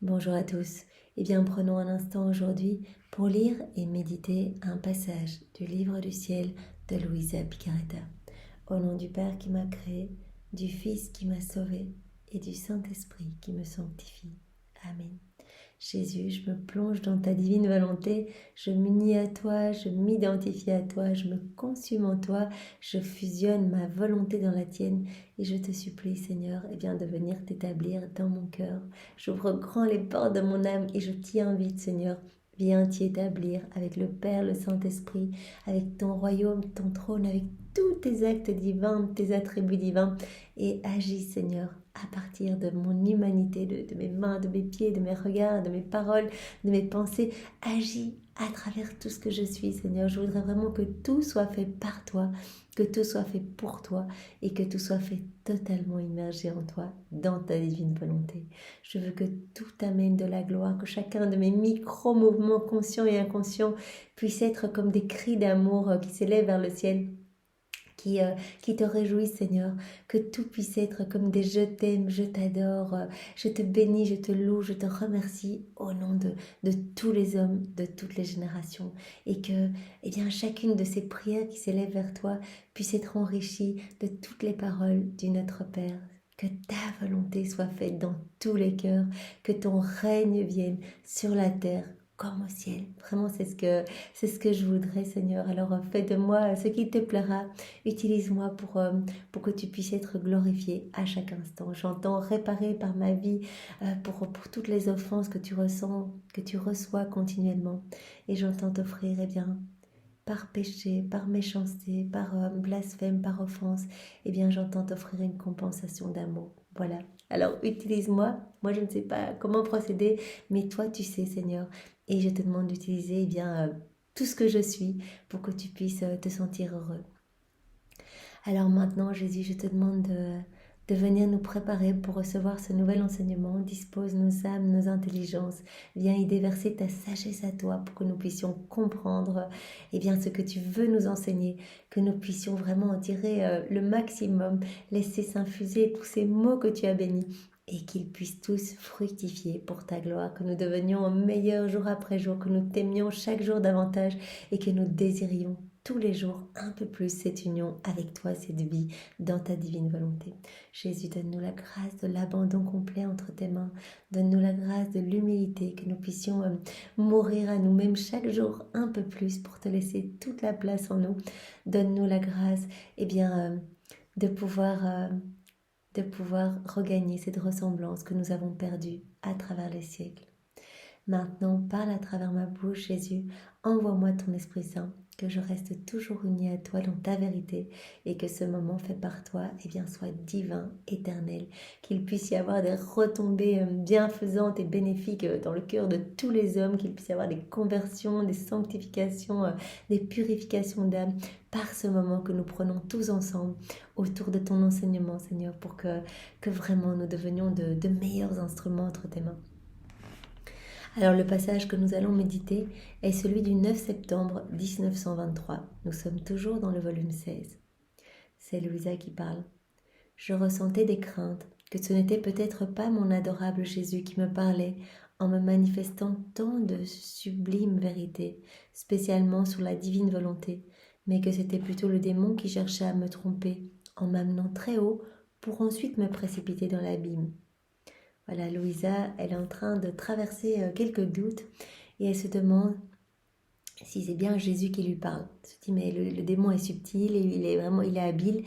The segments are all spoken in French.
Bonjour à tous. Eh bien, prenons un instant aujourd'hui pour lire et méditer un passage du livre du ciel de Luisa Picaretta. Au nom du Père qui m'a créé, du Fils qui m'a sauvé et du Saint-Esprit qui me sanctifie. Amen. Jésus, je me plonge dans ta divine volonté, je m'unis à toi, je m'identifie à toi, je me consume en toi, je fusionne ma volonté dans la tienne et je te supplie, Seigneur, de venir t'établir dans mon cœur. J'ouvre grand les portes de mon âme et je t'y invite, Seigneur. Viens t'y établir avec le Père, le Saint-Esprit, avec ton royaume, ton trône, avec tous tes actes divins, tes attributs divins et agis, Seigneur, à partir de mon humanité, de mes mains, de mes pieds, de mes regards, de mes paroles, de mes pensées. Agis à travers tout ce que je suis, Seigneur. Je voudrais vraiment que tout soit fait par toi, que tout soit fait pour toi et que tout soit fait totalement immergé en toi, dans ta divine volonté. Je veux que tout amène de la gloire, que chacun de mes micro-mouvements conscients et inconscients puisse être comme des cris d'amour qui s'élèvent vers le ciel. Qui te réjouissent, Seigneur, que tout puisse être comme des je t'aime, je t'adore, je te bénis, je te loue, je te remercie au nom de tous les hommes, de toutes les générations, et que chacune de ces prières qui s'élèvent vers toi puisse être enrichie de toutes les paroles du Notre Père. Que ta volonté soit faite dans tous les cœurs, que ton règne vienne sur la terre comme au ciel. Vraiment, c'est ce que je voudrais, Seigneur. Alors, fais de moi ce qui te plaira. Utilise-moi pour que tu puisses être glorifié à chaque instant. J'entends réparer par ma vie pour toutes les offenses que tu ressens, que tu reçois continuellement. Et j'entends t'offrir, par péché, par méchanceté, par blasphème, par offense, j'entends t'offrir une compensation d'amour. Voilà. Alors, utilise-moi. Moi, je ne sais pas comment procéder, mais toi, tu sais, Seigneur. Et je te demande d'utiliser tout ce que je suis pour que tu puisses te sentir heureux. Alors maintenant, Jésus, je te demande de venir nous préparer pour recevoir ce nouvel enseignement. Dispose nos âmes, nos intelligences. Viens y déverser ta sagesse à toi pour que nous puissions comprendre ce que tu veux nous enseigner, que nous puissions vraiment en tirer le maximum, laisser s'infuser tous ces mots que tu as bénis et qu'ils puissent tous fructifier pour ta gloire, que nous devenions meilleurs jour après jour, que nous t'aimions chaque jour davantage et que nous désirions tous les jours un peu plus cette union avec toi, cette vie dans ta divine volonté. Jésus, donne-nous la grâce de l'abandon complet entre tes mains. Donne-nous la grâce de l'humilité, que nous puissions mourir à nous-mêmes chaque jour un peu plus pour te laisser toute la place en nous. Donne-nous la grâce de pouvoir regagner cette ressemblance que nous avons perdue à travers les siècles. Maintenant, parle à travers ma bouche, Jésus, envoie-moi ton Esprit Saint, que je reste toujours unie à toi dans ta vérité et que ce moment fait par toi soit divin, éternel, qu'il puisse y avoir des retombées bienfaisantes et bénéfiques dans le cœur de tous les hommes, qu'il puisse y avoir des conversions, des sanctifications, des purifications d'âme par ce moment que nous prenons tous ensemble autour de ton enseignement, Seigneur, pour que vraiment nous devenions de meilleurs instruments entre tes mains. Alors le passage que nous allons méditer est celui du 9 septembre 1923. Nous sommes toujours dans le volume 16. C'est Luisa qui parle. Je ressentais des craintes, que ce n'était peut-être pas mon adorable Jésus qui me parlait en me manifestant tant de sublimes vérités, spécialement sur la divine volonté, mais que c'était plutôt le démon qui cherchait à me tromper en m'amenant très haut pour ensuite me précipiter dans l'abîme. Voilà, Luisa, elle est en train de traverser quelques doutes et elle se demande si c'est bien Jésus qui lui parle. Elle se dit, mais le démon est subtil et il est habile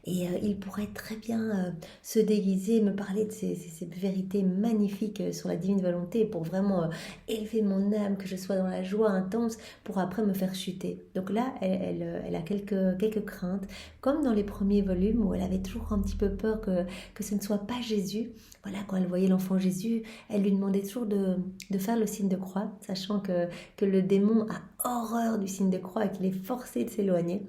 et il pourrait très bien se déguiser, me parler de ces vérités magnifiques sur la divine volonté pour vraiment élever mon âme, que je sois dans la joie intense pour après me faire chuter. Donc là, elle a quelques craintes, comme dans les premiers volumes où elle avait toujours un petit peu peur que ce ne soit pas Jésus. Voilà, quand elle voyait l'enfant Jésus, elle lui demandait toujours de faire le signe de croix, sachant que le démon a horreur du signe de croix et qu'il est forcé de s'éloigner.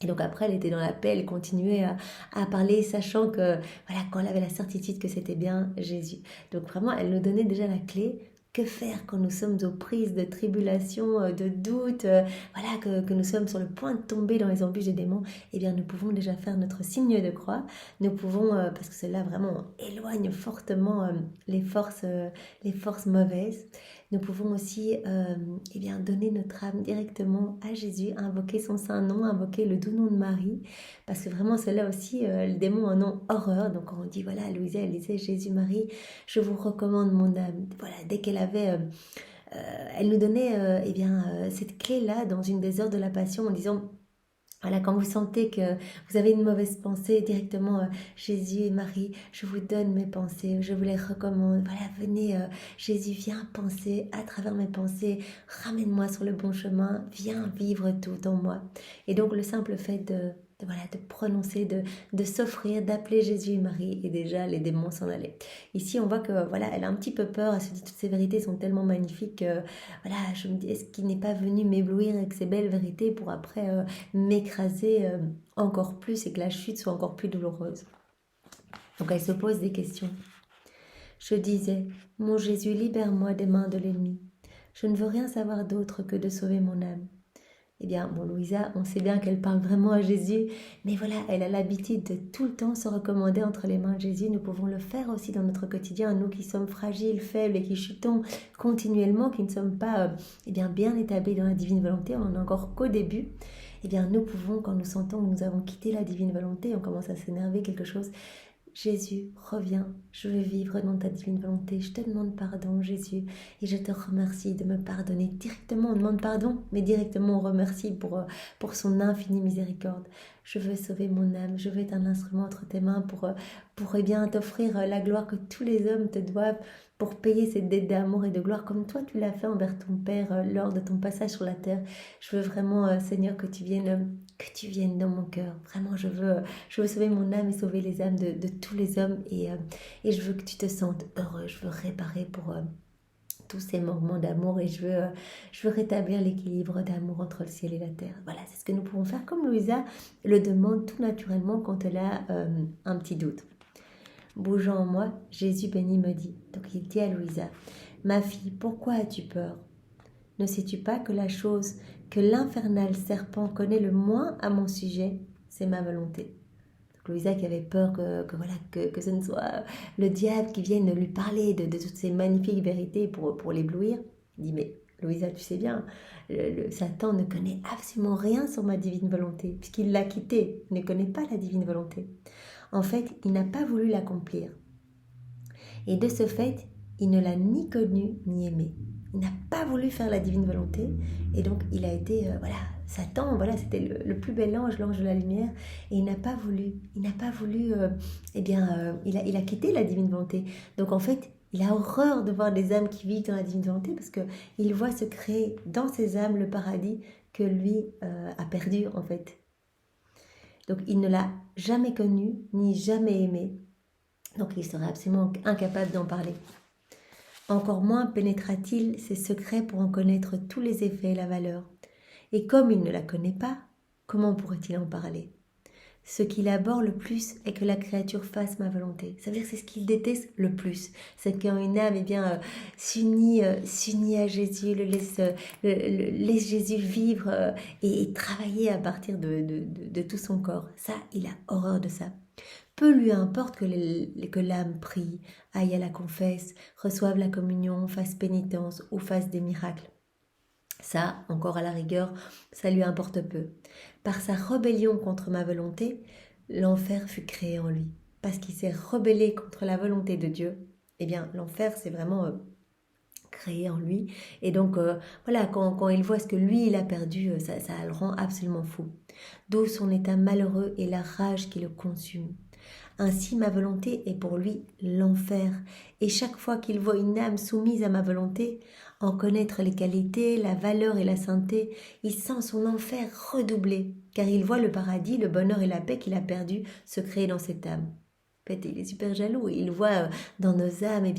Et donc après, elle était dans la paix, elle continuait à parler, sachant que, voilà, quand elle avait la certitude que c'était bien Jésus. Donc vraiment, elle nous donnait déjà la clé Que faire quand nous sommes aux prises de tribulations, de doutes, voilà, que nous sommes sur le point de tomber dans les embûches des démons? Eh bien, nous pouvons déjà faire notre signe de croix. Nous pouvons, parce que cela vraiment éloigne fortement les forces mauvaises. Nous pouvons aussi eh bien, donner notre âme directement à Jésus, invoquer son saint nom, invoquer le doux nom de Marie, parce que vraiment cela aussi, les démons en ont horreur. Donc quand on dit, voilà, Louisa, elle disait, Jésus, Marie, je vous recommande mon âme. Voilà, dès qu'elle avait... elle nous donnait eh bien, cette clé-là dans une des heures de la Passion en disant... Voilà, quand vous sentez que vous avez une mauvaise pensée, directement, Jésus et Marie, je vous donne mes pensées, je vous les recommande. Voilà, venez, Jésus, viens penser à travers mes pensées, ramène-moi sur le bon chemin, viens vivre tout en moi. Et donc, le simple fait voilà, de prononcer, de s'offrir, d'appeler Jésus et Marie, et déjà, les démons s'en allaient. Ici, on voit que, voilà, elle a un petit peu peur, elle se dit, toutes ces vérités sont tellement magnifiques que, voilà, je me dis, est-ce qu'il n'est pas venu m'éblouir avec ces belles vérités pour après... m'écraser encore plus et que la chute soit encore plus douloureuse. Donc elle se pose des questions. Je disais, mon Jésus, libère-moi des mains de l'ennemi. Je ne veux rien savoir d'autre que de sauver mon âme. Eh bien, bon, Louisa, on sait bien qu'elle parle vraiment à Jésus, mais voilà, elle a l'habitude de tout le temps se recommander entre les mains de Jésus. Nous pouvons le faire aussi dans notre quotidien, nous qui sommes fragiles, faibles et qui chutons continuellement, qui ne sommes pas eh bien établis dans la divine volonté, on n'en est encore qu'au début. Eh bien, nous pouvons, quand nous sentons que nous avons quitté la divine volonté, on commence à s'énerver quelque chose, Jésus, reviens, je veux vivre dans ta divine volonté, je te demande pardon, Jésus, et je te remercie de me pardonner. Directement, on demande pardon, mais directement, on remercie pour son infinie miséricorde. Je veux sauver mon âme, je veux être un instrument entre tes mains pour eh bien, t'offrir la gloire que tous les hommes te doivent, pour payer cette dette d'amour et de gloire, comme toi tu l'as fait envers ton Père lors de ton passage sur la terre. Je veux vraiment, Seigneur, que tu viennes dans mon cœur. Vraiment, je veux sauver mon âme et sauver les âmes de tous les hommes. Et je veux que tu te sentes heureux. Je veux réparer pour tous ces moments d'amour et je veux rétablir l'équilibre d'amour entre le ciel et la terre. Voilà, c'est ce que nous pouvons faire comme Louisa le demande tout naturellement quand elle a un petit doute. Bougeant en moi, Jésus béni me dit. Donc il dit à Louisa, ma fille, pourquoi as-tu peur? Ne sais-tu pas que la chose que l'infernal serpent connaît le moins à mon sujet, c'est ma volonté. Donc Louisa qui avait peur que ce ne soit le diable qui vienne lui parler de toutes ces magnifiques vérités pour l'éblouir, dit mais Louisa, tu sais bien, le Satan ne connaît absolument rien sur ma divine volonté, puisqu'il l'a quittée, il ne connaît pas la divine volonté. En fait, il n'a pas voulu l'accomplir. Et de ce fait, il ne l'a ni connue ni aimée. Il n'a pas voulu faire la divine volonté. Et donc, il a été, Satan, c'était le plus bel ange, l'ange de la lumière. Et il n'a pas voulu. Il a quitté la divine volonté. Donc, en fait, il a horreur de voir des âmes qui vivent dans la divine volonté parce qu'il voit se créer dans ces âmes le paradis que lui a perdu, en fait. Donc, il ne l'a jamais connu, ni jamais aimé. Donc, il serait absolument incapable d'en parler. Encore moins pénétrera-t-il ses secrets pour en connaître tous les effets et la valeur. Et comme il ne la connaît pas, comment pourrait-il en parler? Ce qu'il abhorre le plus est que la créature fasse ma volonté. Ça veut dire que c'est ce qu'il déteste le plus. C'est quand une âme s'unit à Jésus, laisse Jésus vivre et travailler à partir de tout son corps. Ça, il a horreur de ça. Peu lui importe que l'âme prie, aille à la confesse, reçoive la communion, fasse pénitence ou fasse des miracles. Ça, encore à la rigueur, ça lui importe peu. Par sa rébellion contre ma volonté, l'enfer fut créé en lui. Parce qu'il s'est rebellé contre la volonté de Dieu, eh bien, l'enfer s'est vraiment créé en lui. Et donc, quand il voit ce que lui, il a perdu, ça le rend absolument fou. D'où son état malheureux et la rage qui le consume. Ainsi, ma volonté est pour lui l'enfer. Et chaque fois qu'il voit une âme soumise à ma volonté, en connaître les qualités, la valeur et la sainteté, il sent son enfer redoubler, car il voit le paradis, le bonheur et la paix qu'il a perdu se créer dans cette âme. En fait, il est super jaloux. Il voit dans nos âmes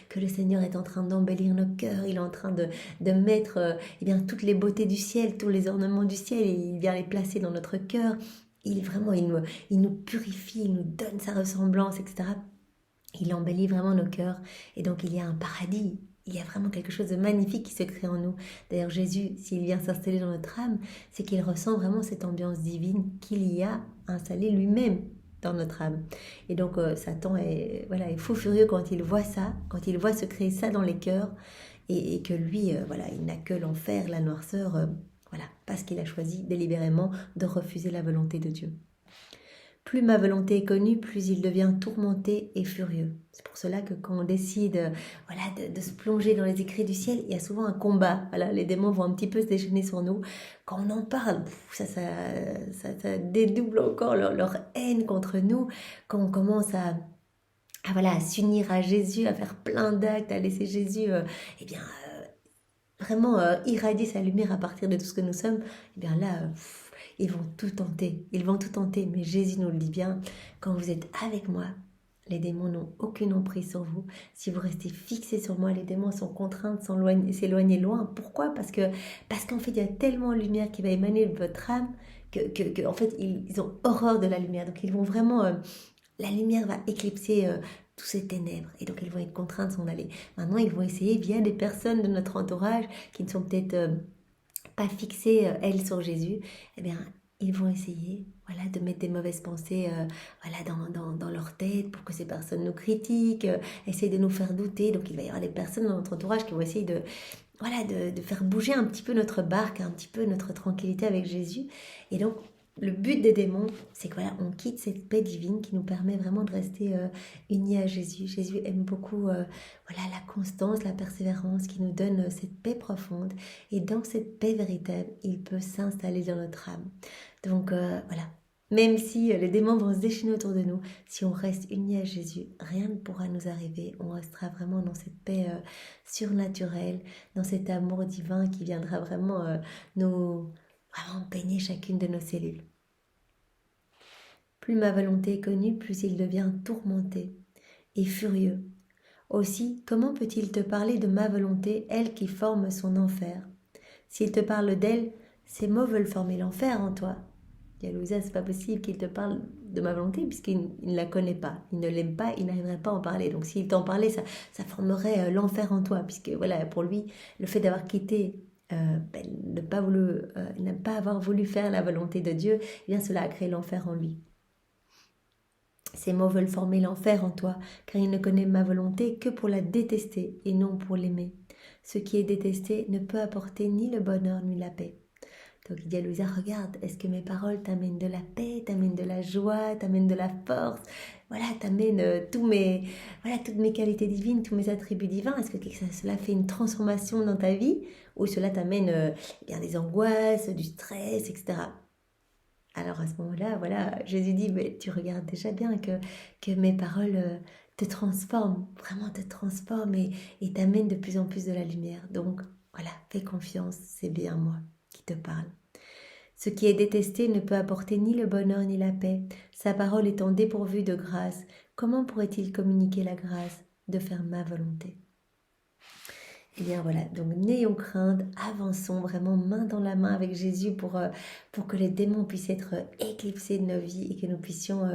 que le Seigneur est en train d'embellir nos cœurs. Il est en train de mettre toutes les beautés du ciel, tous les ornements du ciel, et il vient les placer dans notre cœur. Il nous purifie, il nous donne sa ressemblance, etc. Il embellit vraiment nos cœurs. Et donc il y a un paradis. Il y a vraiment quelque chose de magnifique qui se crée en nous. D'ailleurs, Jésus, s'il vient s'installer dans notre âme, c'est qu'il ressent vraiment cette ambiance divine qu'il y a installée lui-même dans notre âme. Et donc, Satan est fou furieux quand il voit ça, quand il voit se créer ça dans les cœurs, et que lui, il n'a que l'enfer, la noirceur, parce qu'il a choisi délibérément de refuser la volonté de Dieu. Plus ma volonté est connue, plus il devient tourmenté et furieux. C'est pour cela que quand on décide de se plonger dans les écrits du ciel, il y a souvent un combat. Les démons vont un petit peu se déchaîner sur nous. Quand on en parle, ça dédouble encore leur haine contre nous. Quand on commence à s'unir à Jésus, à faire plein d'actes, à laisser Jésus vraiment irradier sa lumière à partir de tout ce que nous sommes, ils vont tout tenter, mais Jésus nous le dit bien, quand vous êtes avec moi, les démons n'ont aucune emprise sur vous. Si vous restez fixés sur moi, les démons sont contraints de s'éloigner loin. Pourquoi ? Parce qu'en fait, il y a tellement de lumière qui va émaner de votre âme que en fait, ils ont horreur de la lumière. Donc, ils vont vraiment... la lumière va éclipser toutes ces ténèbres et donc ils vont être contraints de s'en aller. Maintenant, ils vont essayer via des personnes de notre entourage qui ne sont peut-être pas fixées, elles, sur Jésus, ils vont essayer de mettre des mauvaises pensées dans leur tête pour que ces personnes nous critiquent, essayent de nous faire douter. Donc il va y avoir des personnes dans notre entourage qui vont essayer de faire bouger un petit peu notre barque, un petit peu notre tranquillité avec Jésus. Et donc, le but des démons, c'est qu'on quitte cette paix divine qui nous permet vraiment de rester unis à Jésus. Jésus aime beaucoup la constance, la persévérance qui nous donne cette paix profonde. Et dans cette paix véritable, il peut s'installer dans notre âme. Donc même si les démons vont se déchaîner autour de nous, si on reste unis à Jésus, rien ne pourra nous arriver. On restera vraiment dans cette paix surnaturelle, dans cet amour divin qui viendra vraiment nous baigner chacune de nos cellules. Plus ma volonté est connue, plus il devient tourmenté et furieux. Aussi, comment peut-il te parler de ma volonté, elle qui forme son enfer ? S'il te parle d'elle, ces mots veulent former l'enfer en toi. Dit Louisa, c'est pas possible qu'il te parle de ma volonté puisqu'il ne la connaît pas, il ne l'aime pas, il n'arriverait pas à en parler. Donc s'il t'en parlait, ça formerait l'enfer en toi, puisque pour lui, le fait d'avoir quitté ne pas avoir voulu faire la volonté de Dieu, cela a créé l'enfer en lui. Ces mots veulent former l'enfer en toi, car il ne connaît ma volonté que pour la détester et non pour l'aimer. Ce qui est détesté ne peut apporter ni le bonheur ni la paix. Donc il dit à Louisa, regarde, est-ce que mes paroles t'amènent de la paix, t'amènent de la joie, t'amènent de la force, t'amènent toutes mes qualités divines, tous mes attributs divins. Est-ce que cela fait une transformation dans ta vie ou cela t'amène des angoisses, du stress, etc. Alors à ce moment-là, Jésus dit, mais tu regardes déjà bien que mes paroles te transforment, vraiment te transforment et t'amènent de plus en plus de la lumière. Donc fais confiance, c'est bien moi qui te parle. Ce qui est détesté ne peut apporter ni le bonheur ni la paix. Sa parole étant dépourvue de grâce, comment pourrait-il communiquer la grâce de faire ma volonté ? Donc n'ayons crainte, avançons vraiment main dans la main avec Jésus pour que les démons puissent être éclipsés de nos vies et que nous puissions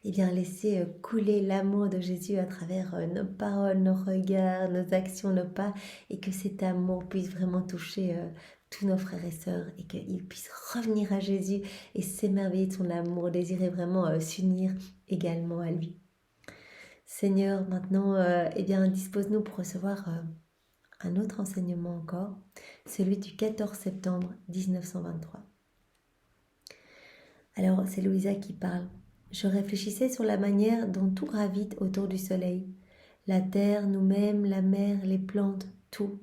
laisser couler l'amour de Jésus à travers nos paroles, nos regards, nos actions, nos pas, et que cet amour puisse vraiment toucher tous nos frères et sœurs et qu'ils puissent revenir à Jésus et s'émerveiller de son amour, désirer vraiment s'unir également à lui. Seigneur, maintenant, dispose-nous pour recevoir un autre enseignement encore, celui du 14 septembre 1923. Alors, c'est Louisa qui parle. Je réfléchissais sur la manière dont tout gravite autour du soleil. La terre, nous-mêmes, la mer, les plantes, tout.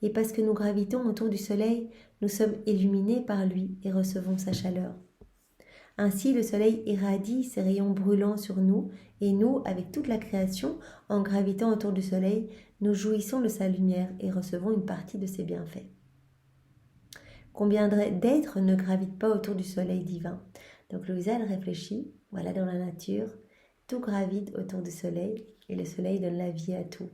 Et parce que nous gravitons autour du soleil, nous sommes illuminés par lui et recevons sa chaleur. Ainsi, le soleil irradie ses rayons brûlants sur nous, et nous, avec toute la création, en gravitant autour du soleil, nous jouissons de sa lumière et recevons une partie de ses bienfaits. Combien d'êtres ne gravitent pas autour du soleil divin ? Donc Louisa, elle réfléchit, dans la nature, tout gravite autour du soleil, et le soleil donne la vie à tout.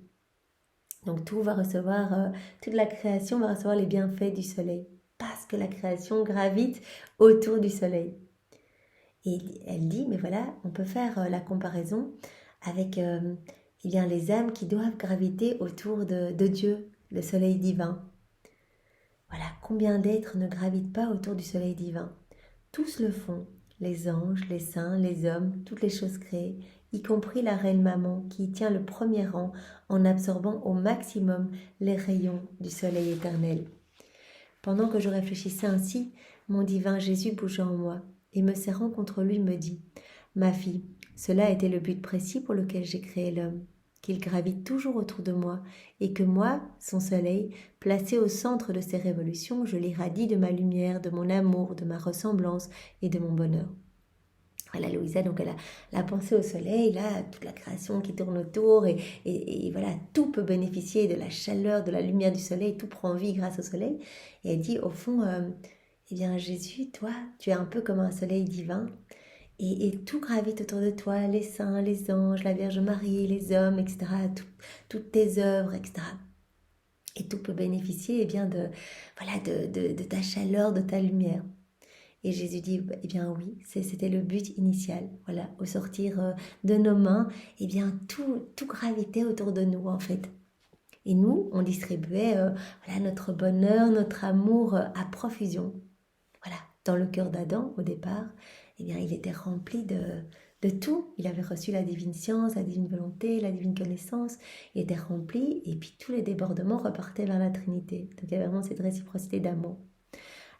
Donc tout va recevoir, toute la création va recevoir les bienfaits du soleil, parce que la création gravite autour du soleil. Et elle dit, mais on peut faire la comparaison avec eh bien, les âmes qui doivent graviter autour de Dieu, le soleil divin. Voilà, combien d'êtres ne gravitent pas autour du soleil divin? Tous le font, les anges, les saints, les hommes, toutes les choses créées, y compris la reine maman qui tient le premier rang en absorbant au maximum les rayons du soleil éternel. Pendant que je réfléchissais ainsi, mon divin Jésus bougeant en moi et me serrant contre lui me dit « Ma fille, cela était le but précis pour lequel j'ai créé l'homme, qu'il gravite toujours autour de moi et que moi, son soleil, placé au centre de ses révolutions, je l'irradie de ma lumière, de mon amour, de ma ressemblance et de mon bonheur. » Voilà, Louisa, donc elle a la pensée au soleil, là, toute la création qui tourne autour, et voilà, tout peut bénéficier de la chaleur, de la lumière du soleil, tout prend vie grâce au soleil. Et elle dit, au fond, eh bien, Jésus, toi, tu es un peu comme un soleil divin, et tout gravite autour de toi, les saints, les anges, la Vierge Marie, les hommes, etc., toutes tes œuvres, etc. Et tout peut bénéficier, eh bien, voilà, de ta chaleur, de ta lumière. Et Jésus dit, eh bien oui, c'était le but initial. Voilà, au sortir de nos mains, eh bien tout gravitait autour de nous en fait. Et nous, on distribuait voilà, notre bonheur, notre amour à profusion. Voilà, dans le cœur d'Adam, au départ, eh bien il était rempli de tout. Il avait reçu la divine science, la divine volonté, la divine connaissance. Il était rempli et puis tous les débordements repartaient vers la Trinité. Donc il y avait vraiment cette réciprocité d'amour.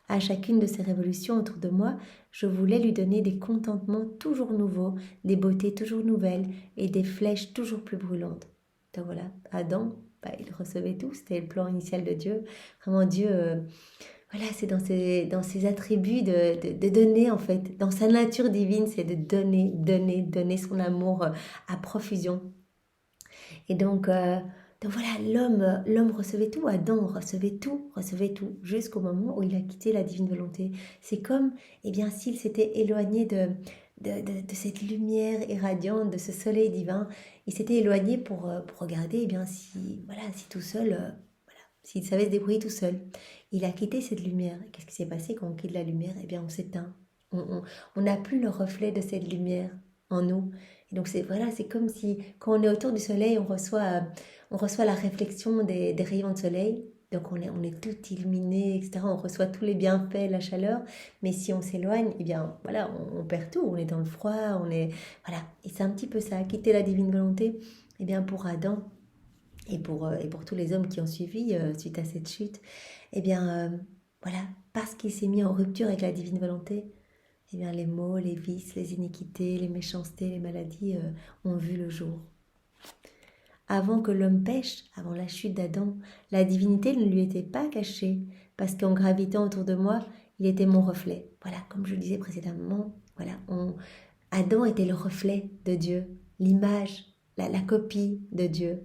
À chacune de ces révolutions autour de moi, je voulais lui donner des contentements toujours nouveaux, des beautés toujours nouvelles et des flèches toujours plus brûlantes. Donc voilà, Adam, il recevait tout, c'était le plan initial de Dieu. Vraiment Dieu, voilà, c'est dans ses attributs de donner en fait. Dans sa nature divine, c'est de donner son amour à profusion. Et donc voilà, l'homme recevait tout, Adam recevait tout, jusqu'au moment où il a quitté la divine volonté. C'est comme, eh bien, s'il s'était éloigné de cette lumière irradiante, de ce soleil divin, il s'était éloigné pour regarder, eh bien, si tout seul, voilà, s'il savait se débrouiller tout seul. Il a quitté cette lumière. Qu'est-ce qui s'est passé quand on quitte la lumière? Eh bien, on s'éteint. On n'a plus le reflet de cette lumière en nous. Et donc c'est comme si quand on est autour du soleil, on reçoit la réflexion des rayons de soleil. Donc on est tout illuminé, etc. On reçoit tous les bienfaits, la chaleur. Mais si on s'éloigne, eh bien voilà, on perd tout. On est dans le froid, voilà. Et c'est un petit peu ça, quitter la divine volonté. Eh bien pour Adam et pour tous les hommes qui ont suivi suite à cette chute, eh bien voilà, parce qu'il s'est mis en rupture avec la divine volonté, eh bien, les maux, les vices, les iniquités, les méchancetés, les maladies ont vu le jour. Avant que l'homme pêche, avant la chute d'Adam, la divinité ne lui était pas cachée, parce qu'en gravitant autour de moi, il était mon reflet. Voilà, comme je le disais précédemment, voilà, Adam était le reflet de Dieu, l'image, la copie de Dieu.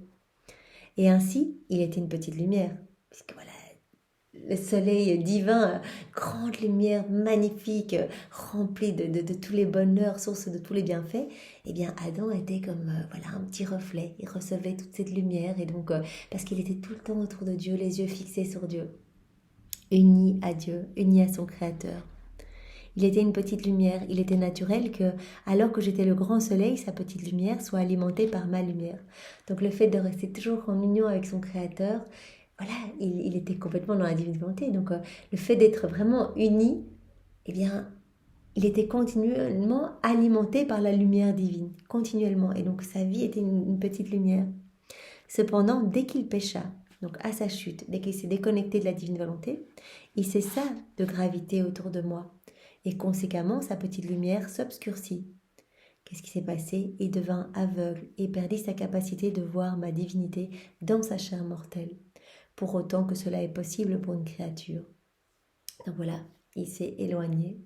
Et ainsi, il était une petite lumière, puisque voilà, le soleil divin, grande lumière magnifique, remplie de tous les bonheurs, source de tous les bienfaits, eh bien Adam était comme voilà, un petit reflet. Il recevait toute cette lumière et donc parce qu'il était tout le temps autour de Dieu, les yeux fixés sur Dieu, uni à Dieu, uni à son Créateur. Il était une petite lumière, il était naturel que, alors que j'étais le grand soleil, sa petite lumière soit alimentée par ma lumière. Donc le fait de rester toujours en union avec son Créateur, voilà, il était complètement dans la divine volonté. Donc le fait d'être vraiment uni, eh bien, il était continuellement alimenté par la lumière divine, continuellement. Et donc sa vie était une petite lumière. Cependant, dès qu'il pécha, donc à sa chute, dès qu'il s'est déconnecté de la divine volonté, il cessa de graviter autour de moi. Et conséquemment, sa petite lumière s'obscurcit. Qu'est-ce qui s'est passé? Il devint aveugle et perdit sa capacité de voir ma divinité dans sa chair mortelle, pour autant que cela est possible pour une créature. Donc voilà, il s'est éloigné,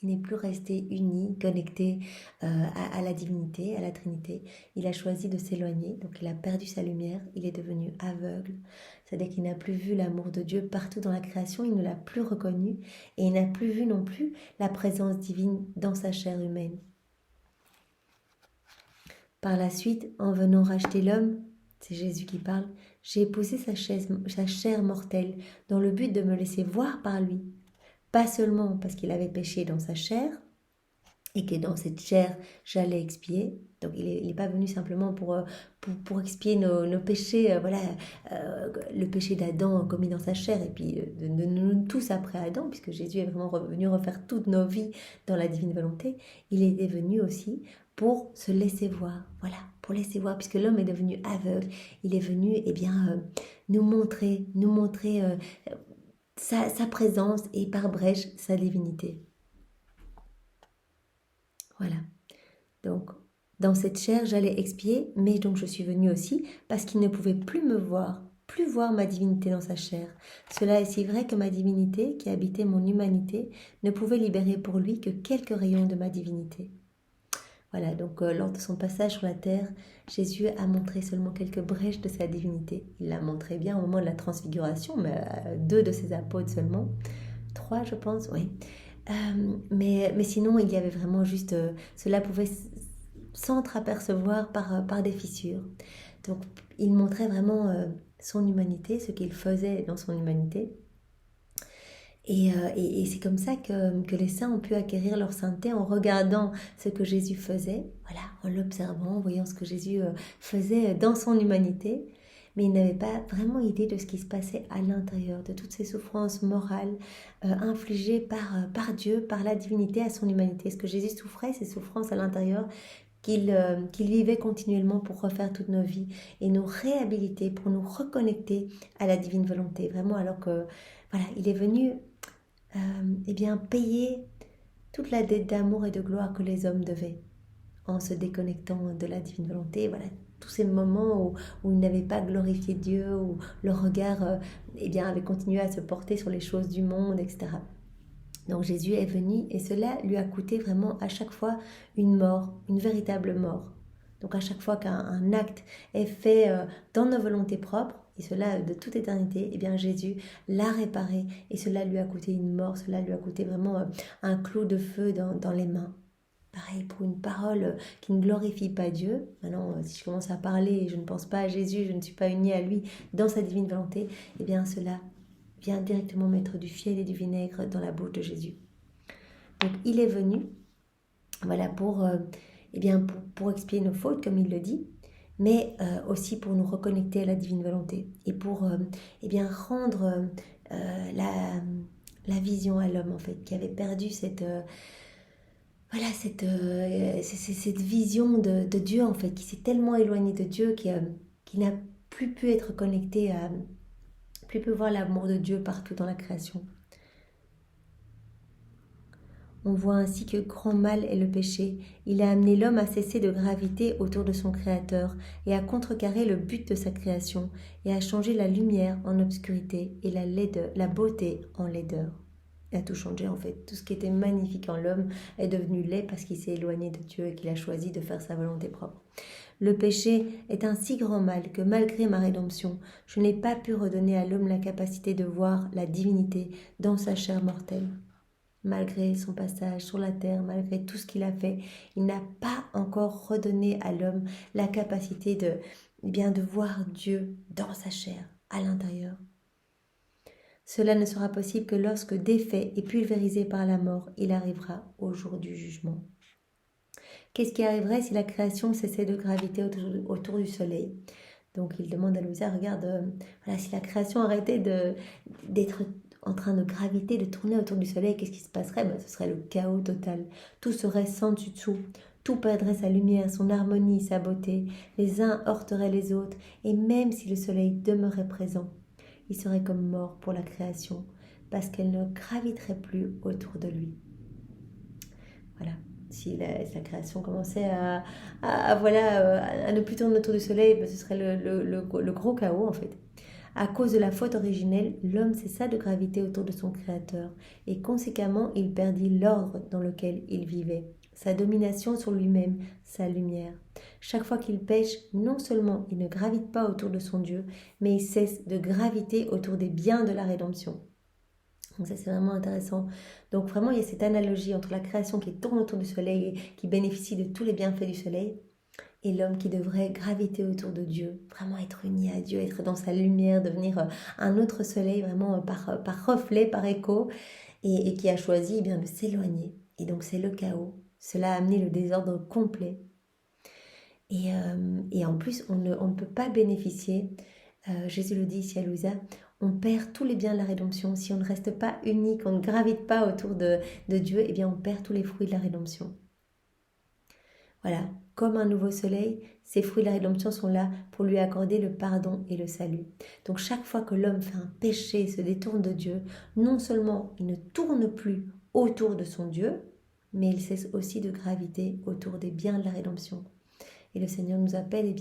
il n'est plus resté uni, connecté à la divinité, à la Trinité. Il a choisi de s'éloigner, donc il a perdu sa lumière, il est devenu aveugle. C'est-à-dire qu'il n'a plus vu l'amour de Dieu partout dans la création, il ne l'a plus reconnu et il n'a plus vu non plus la présence divine dans sa chair humaine. Par la suite, en venant racheter l'homme, c'est Jésus qui parle, j'ai épousé sa chair mortelle dans le but de me laisser voir par lui. Pas seulement parce qu'il avait péché dans sa chair, et que dans cette chair, j'allais expier. Donc il n'est pas venu simplement pour expier nos péchés, le péché d'Adam commis dans sa chair, et puis de nous tous après Adam, puisque Jésus est vraiment venu refaire toutes nos vies dans la divine volonté. Il est venu aussi pour se laisser voir, voilà, pour laisser voir, puisque l'homme est devenu aveugle. Il est venu nous montrer sa présence et par brèche sa divinité. Voilà. Donc, dans cette chair, j'allais expier, mais donc je suis venue aussi parce qu'il ne pouvait plus me voir, plus voir ma divinité dans sa chair. Cela est si vrai que ma divinité, qui habitait mon humanité, ne pouvait libérer pour lui que quelques rayons de ma divinité. Voilà, donc lors de son passage sur la terre, Jésus a montré seulement quelques brèches de sa divinité. Il l'a montré bien au moment de la transfiguration, mais 2 de ses apôtres seulement. 3, je pense, oui. Mais sinon, il y avait vraiment juste... cela pouvait s'entreapercevoir par des fissures. Donc, il montrait vraiment son humanité, ce qu'il faisait dans son humanité. Et c'est comme ça que les saints ont pu acquérir leur sainteté en regardant ce que Jésus faisait, voilà, en l'observant, en voyant ce que Jésus faisait dans son humanité. Mais ils n'avaient pas vraiment idée de ce qui se passait à l'intérieur, de toutes ces souffrances morales infligées par Dieu, par la divinité à son humanité. Ce que Jésus souffrait, ces souffrances à l'intérieur qu'il vivait continuellement pour refaire toutes nos vies et nous réhabiliter, pour nous reconnecter à la divine volonté. Vraiment, alors que voilà, il est venu payer toute la dette d'amour et de gloire que les hommes devaient en se déconnectant de la divine volonté. Voilà, tous ces moments où ils n'avaient pas glorifié Dieu, où leur regard avait continué à se porter sur les choses du monde, etc. Donc Jésus est venu et cela lui a coûté vraiment à chaque fois une mort, une véritable mort. Donc à chaque fois qu'un acte est fait dans nos volontés propres, et cela de toute éternité, eh bien Jésus l'a réparé et cela lui a coûté une mort, cela lui a coûté vraiment un clou de feu dans les mains. Pareil pour une parole qui ne glorifie pas Dieu. Maintenant, si je commence à parler et je ne pense pas à Jésus, je ne suis pas unie à lui dans sa divine volonté, eh bien cela vient directement mettre du fiel et du vinaigre dans la bouche de Jésus. Donc il est venu, voilà, pour expier nos fautes, comme il le dit, mais aussi pour nous reconnecter à la divine volonté et pour rendre la vision à l'homme, en fait, qui avait perdu cette vision de Dieu, en fait, qui s'est tellement éloigné de Dieu, qui n'a plus pu être connecté plus pu voir l'amour de Dieu partout dans la création. On voit ainsi que grand mal est le péché. Il a amené l'homme à cesser de graviter autour de son Créateur et à contrecarrer le but de sa création et à changer la lumière en obscurité et la beauté en laideur. Il a tout changé en fait. Tout ce qui était magnifique en l'homme est devenu laid parce qu'il s'est éloigné de Dieu et qu'il a choisi de faire sa volonté propre. Le péché est un si grand mal que malgré ma rédemption, je n'ai pas pu redonner à l'homme la capacité de voir la divinité dans sa chair mortelle. Malgré son passage sur la terre, malgré tout ce qu'il a fait, il n'a pas encore redonné à l'homme la capacité de voir Dieu dans sa chair, à l'intérieur. Cela ne sera possible que lorsque, défait et pulvérisé par la mort, il arrivera au jour du jugement. Qu'est-ce qui arriverait si la création cessait de graviter autour du soleil ? Donc il demande à Louisa, regarde, si la création arrêtait d'être en train de graviter, de tourner autour du soleil, qu'est-ce qui se passerait ? Ce serait le chaos total. Tout serait sans dessous. Tout perdrait sa lumière, son harmonie, sa beauté. Les uns heurteraient les autres. Et même si le soleil demeurait présent, il serait comme mort pour la création, parce qu'elle ne graviterait plus autour de lui. Voilà. Si la création commençait à ne plus tourner autour du soleil, ce serait le gros chaos en fait. À cause de la faute originelle, l'homme cessa de graviter autour de son Créateur et conséquemment il perdit l'ordre dans lequel il vivait, sa domination sur lui-même, sa lumière. Chaque fois qu'il pêche, non seulement il ne gravite pas autour de son Dieu, mais il cesse de graviter autour des biens de la rédemption. Donc ça c'est vraiment intéressant. Donc vraiment il y a cette analogie entre la création qui tourne autour du soleil et qui bénéficie de tous les bienfaits du soleil et l'homme qui devrait graviter autour de Dieu, vraiment être uni à Dieu, être dans sa lumière, devenir un autre soleil vraiment par reflet, par écho et qui a choisi de s'éloigner. Et donc c'est le chaos. cela a amené le désordre complet. Et en plus, on ne peut pas bénéficier, Jésus le dit ici à Louisa, on perd tous les biens de la rédemption. Si on ne reste pas unique, on ne gravite pas autour de Dieu, eh bien on perd tous les fruits de la rédemption. Voilà, comme un nouveau soleil, ces fruits de la rédemption sont là pour lui accorder le pardon et le salut. Donc chaque fois que l'homme fait un péché, se détourne de Dieu, non seulement il ne tourne plus autour de son Dieu, mais il cesse aussi de graviter autour des biens de la rédemption. Et le Seigneur nous appelle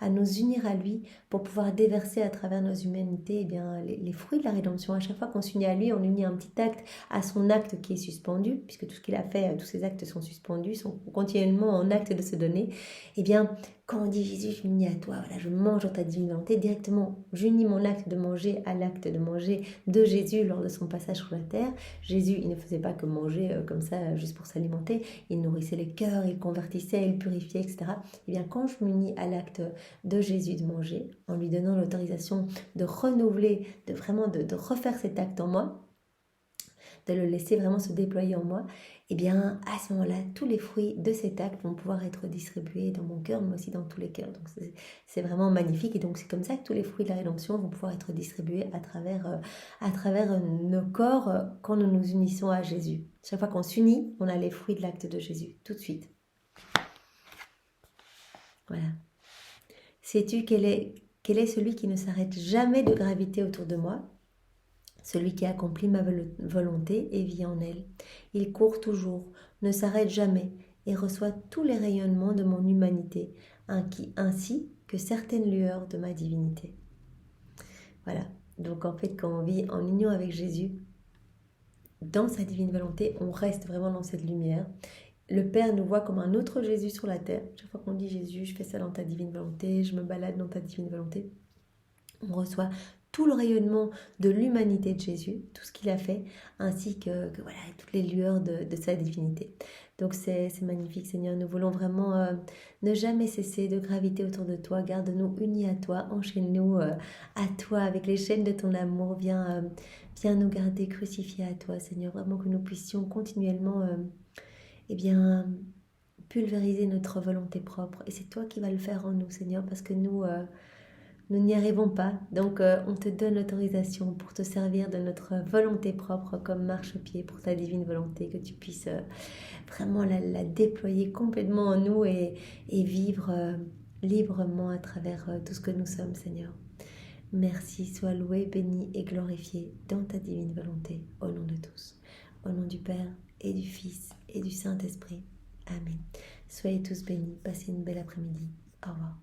à nous unir à lui pour pouvoir déverser à travers nos humanités les fruits de la rédemption. À chaque fois qu'on s'unit à lui, on unit un petit acte à son acte qui est suspendu, puisque tout ce qu'il a fait, tous ses actes sont suspendus, sont continuellement en acte de se donner. Eh bien, quand on dit Jésus, je m'unis à toi, voilà, je mange dans ta divine volonté, directement, j'unis mon acte de manger à l'acte de manger de Jésus lors de son passage sur la terre. Jésus, il ne faisait pas que manger comme ça, juste pour s'alimenter, il nourrissait les cœurs, il convertissait, il purifiait, etc. Eh bien, quand je m'unis à l'acte de Jésus de manger, en lui donnant l'autorisation de renouveler, de refaire cet acte en moi, de le laisser vraiment se déployer en moi, eh bien, à ce moment-là, tous les fruits de cet acte vont pouvoir être distribués dans mon cœur, mais aussi dans tous les cœurs. Donc, c'est vraiment magnifique. Et donc, c'est comme ça que tous les fruits de la rédemption vont pouvoir être distribués à travers nos corps quand nous nous unissons à Jésus. Chaque fois qu'on s'unit, on a les fruits de l'acte de Jésus, tout de suite. Voilà. Sais-tu quel est celui qui ne s'arrête jamais de graviter autour de moi? Celui qui accomplit ma volonté et vit en elle. Il court toujours, ne s'arrête jamais et reçoit tous les rayonnements de mon humanité, ainsi que certaines lueurs de ma divinité. Voilà. Donc en fait, quand on vit en union avec Jésus, dans sa divine volonté, on reste vraiment dans cette lumière. Le Père nous voit comme un autre Jésus sur la terre. Chaque fois qu'on dit Jésus, je fais ça dans ta divine volonté, je me balade dans ta divine volonté, on reçoit tout le rayonnement de l'humanité de Jésus, tout ce qu'il a fait, ainsi que voilà, toutes les lueurs de sa divinité. Donc c'est magnifique, Seigneur. Nous voulons vraiment ne jamais cesser de graviter autour de toi. Garde-nous unis à toi, enchaîne-nous à toi avec les chaînes de ton amour. Viens nous garder crucifiés à toi, Seigneur. Vraiment que nous puissions continuellement pulvériser notre volonté propre. Et c'est toi qui vas le faire en nous, Seigneur, parce que nous n'y arrivons pas. Donc, on te donne l'autorisation pour te servir de notre volonté propre comme marchepied pour ta divine volonté, que tu puisses vraiment la déployer complètement en nous et vivre librement à travers tout ce que nous sommes, Seigneur. Merci, sois loué, béni et glorifié dans ta divine volonté, au nom de tous. Au nom du Père et du Fils et du Saint-Esprit. Amen. Soyez tous bénis. Passez une belle après-midi. Au revoir.